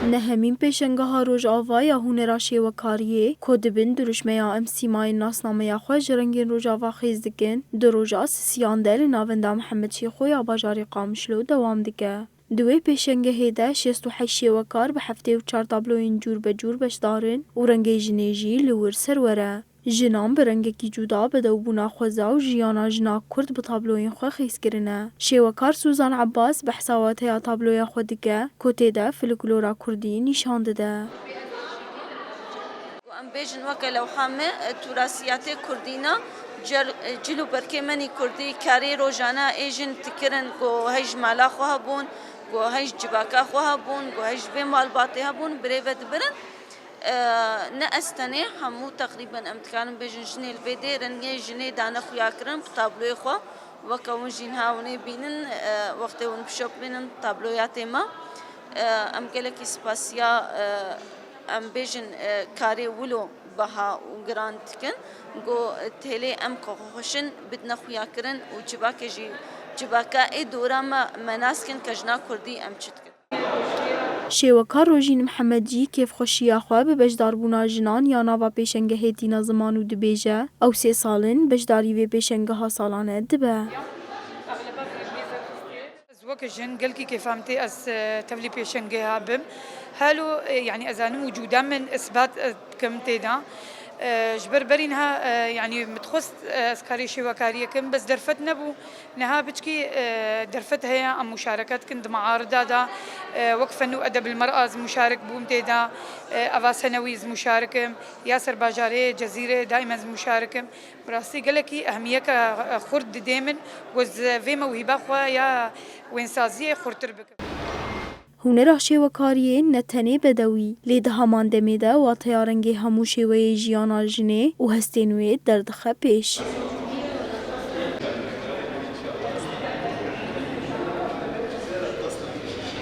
نهمین پیشنگاه روجاوا یا هنر شیوکاریه که دبن درشمیا ام سیمای ناسنامه یا خواه جرنگین روجاوا خیز دکن در روجاس سیانده لناونده محمد شیخو یا باجاری قامشلو دوام دکه. دوی پیشنگه هیده 68 شیوکار به هفته و 4 تابلوین جور به جور بشدارن و رنگ جنیجی لور سروره. جنان به رنگکی جدا به دوبونا خوزا و جیانا جنا کرد به تابلوین خواه خیز کرنه. شیوکار سوزان عباس به حساواته یا تابلوی خود دکه کتی ده فلکلورا کردی نشان ده. ام بیشن وکلو همه تراثیات کردینا جلو برکمنی کردی کاری روزانه ایجن تکرن کو هیچ مالا خواه بون کو هیچ جباکا خواه بون کو هیچ به مال باته بون بریود برن نه استنی همو تقریبا امتحان بیشن جنی الویده رنگی جنی دانه خویا کرن تابلوی خو وکون جن هاونی بینن وقتی اون بشوب بینن تابلویات ما ام گلکی سپاسیا ام بیشن کاری ولو بها و گراند کن گو تهلی ام خوشن بدنا خویا کرن و جباکا ای دورا ما مناسکن کجنا کردی ام چت کن. شیوکار روژین محمدی کیف خوشی خواه به بجدار بونا جنان یا ناوا پیشنگه هیتینا زمانو دبیجه او 3 سالن بجداری و پیشنگه ها سالانه دبه. وقت جن قال كي فهمتي أس تولي بيشنجها بم هالو يعني أذان وجودا من إثبات كم تدا جبر برينها يعني متخص أسكاري شوكارية كم بس درفت نبو نها بتشكي درفت هي أم مشاركات كنت معارضة دا وقف إنه أدب المرأة مشارك بوم تدا أفا سنوي مشاركة ياسر باجاري جزيرة دائما مشاركة براسي قال كي أهمية كخرد دائما وز في موهبة خوا يا وين سازية خرطر بك. هنر شیوکاریه نتنه بدوی لید همان دمیده و تیارنگی همو شیوه جیانا جنه و هستینوی دردخه پیش.